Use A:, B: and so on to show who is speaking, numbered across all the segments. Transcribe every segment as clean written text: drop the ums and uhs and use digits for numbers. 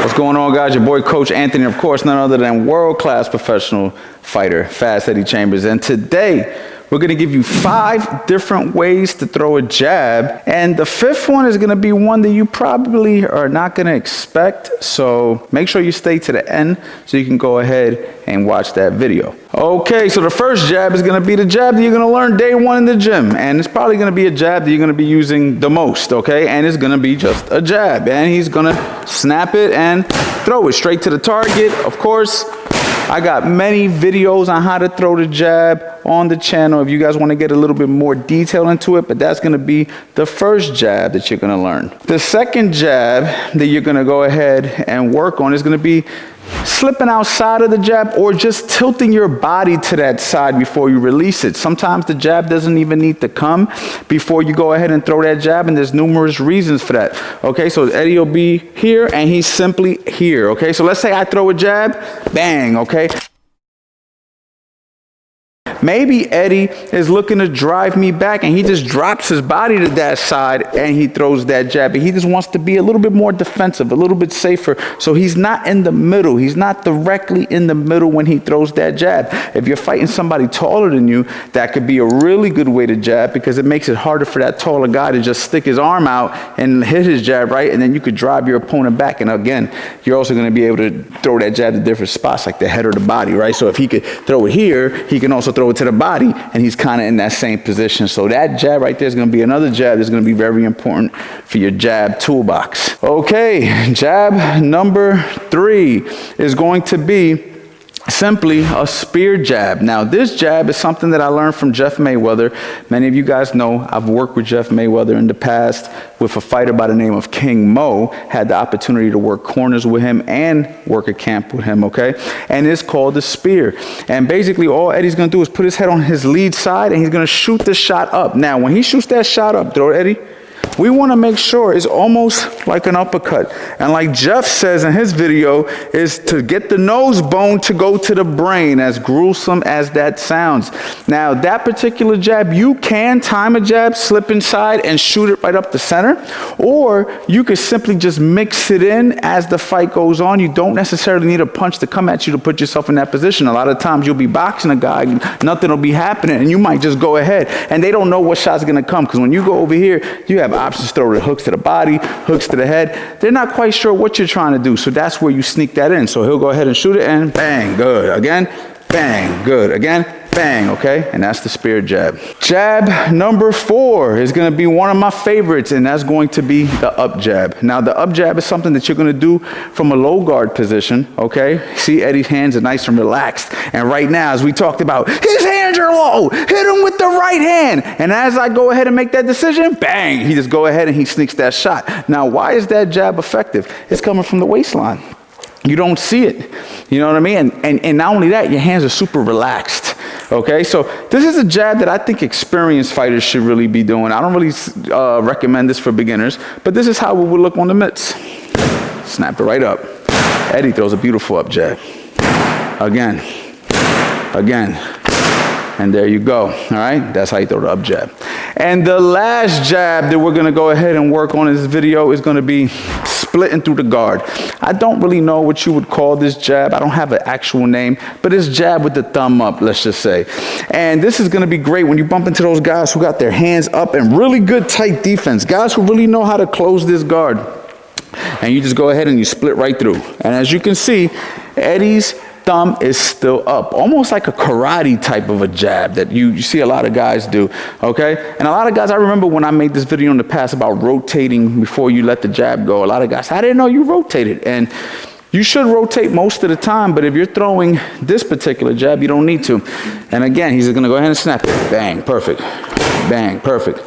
A: What's going on, guys? Your boy Coach Anthony, of course, none other than world-class professional fighter, Fast Eddie Chambers. And today, we're going to give you 5 different ways to throw a jab. And the 5th one is going to be one that you probably are not going to expect. So make sure you stay to the end so you can go ahead and watch that video. Okay, so the first jab is going to be the jab that you're going to learn day 1 in the gym. And it's probably going to be a jab that you're going to be using the most, okay? And it's going to be just a jab. And he's going to snap it and throw it straight to the target. Of course, I got many videos on how to throw the jab on the channel if you guys want to get a little bit more detail into it, but that's going to be the first jab that you're going to learn. The second jab that you're going to go ahead and work on is going to be slipping outside of the jab or just tilting your body to that side before you release it. Sometimes the jab doesn't even need to come before you go ahead and throw that jab, and there's numerous reasons for that. Okay, so Eddie will be here and he's simply here. Okay, so let's say I throw a jab, bang, okay? Maybe Eddie is looking to drive me back and he just drops his body to that side and he throws that jab. But he just wants to be a little bit more defensive, a little bit safer. So he's not in the middle. He's not directly in the middle when he throws that jab. If you're fighting somebody taller than you, that could be a really good way to jab because it makes it harder for that taller guy to just stick his arm out and hit his jab, right? And then you could drive your opponent back. And again, you're also going to be able to throw that jab to different spots like the head or the body, right? So if he could throw it here, he can also throw it to the body, and he's kind of in that same position. So that jab right there is going to be another jab that's going to be very important for your jab toolbox. Okay, jab number 3 is going to be simply a spear jab. Now, this jab is something that I learned from Jeff Mayweather. Many of you guys know I've worked with Jeff Mayweather in the past with a fighter by the name of King Mo. Had the opportunity to work corners with him and work a camp with him, okay? And it's called the spear. And basically, all Eddie's going to do is put his head on his lead side, and he's going to shoot the shot up. Now, when he shoots that shot up, throw it, Eddie, we want to make sure it's almost like an uppercut. And like Jeff says in his video, is to get the nose bone to go to the brain, as gruesome as that sounds. Now, that particular jab, you can time a jab, slip inside, and shoot it right up the center. Or you could simply just mix it in as the fight goes on. You don't necessarily need a punch to come at you to put yourself in that position. A lot of times you'll be boxing a guy, nothing will be happening, and you might just go ahead. And they don't know what shot's going to come, because when you go over here, you have options to throw the hooks to the body, hooks to the head. They're not quite sure what you're trying to do, so that's where you sneak that in. So he'll go ahead and shoot it, and bang, good. Again, bang, good. Again, bang, okay? And that's the spear jab. Jab number 4 is going to be one of my favorites, and that's going to be the up jab. Now, the up jab is something that you're going to do from a low guard position, okay? See, Eddie's hands are nice and relaxed. And right now, as we talked about, his hands are low. Hit him with the right hand. And as I go ahead and make that decision, bang, he just go ahead and he sneaks that shot. Now, why is that jab effective? It's coming from the waistline. You don't see it. You know what I mean? And not only that, your hands are super relaxed. Okay, so this is a jab that I think experienced fighters should really be doing. I don't really recommend this for beginners, but this is how it would look on the mitts. Snap it right up. Eddie throws a beautiful up jab. Again. Again. And there you go. All right, that's how you throw the up jab. And the last jab that we're going to go ahead and work on in this video is going to be splitting through the guard. I don't really know what you would call this jab. I don't have an actual name, but it's jab with the thumb up, let's just say. And this is going to be great when you bump into those guys who got their hands up and really good tight defense, guys who really know how to close this guard. And you just go ahead and you split right through. And as you can see, Eddie's thumb is still up, almost like a karate type of a jab that you see a lot of guys do, okay? And a lot of guys, I remember when I made this video in the past about rotating before you let the jab go, a lot of guys, I didn't know you rotated. And you should rotate most of the time, but if you're throwing this particular jab, you don't need to. And again, he's going to go ahead and snap it. Bang, perfect. Bang, perfect.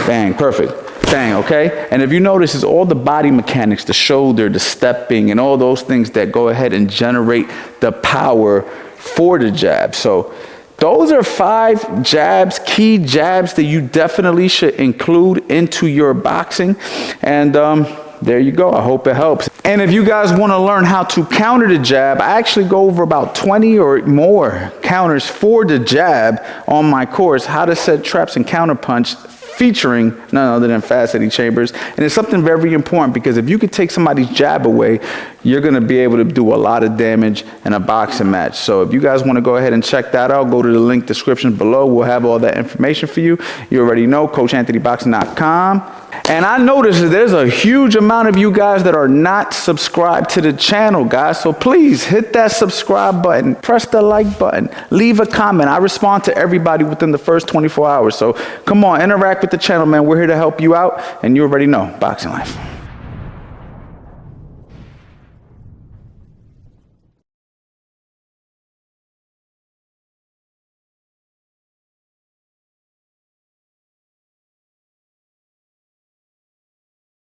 A: Bang, perfect. Bang, okay? And if you notice, it's all the body mechanics, the shoulder, the stepping, and all those things that go ahead and generate the power for the jab. So those are 5 jabs, key jabs that you definitely should include into your boxing. And there you go. I hope it helps. And if you guys want to learn how to counter the jab, I actually go over about 20 or more counters for the jab on my course, How to Set Traps and Counterpunch featuring none other than Fast Eddie Chambers. And it's something very important, because if you could take somebody's jab away, you're going to be able to do a lot of damage in a boxing match. So if you guys want to go ahead and check that out, go to the link description below. We'll have all that information for you. You already know, coachanthonyboxing.com. And I noticed that there's a huge amount of you guys that are not subscribed to the channel, guys. So please hit that subscribe button, press the like button, leave a comment. I respond to everybody within the first 24 hours. So come on, interact with the channel, man. We're here to help you out. And you already know, boxing life.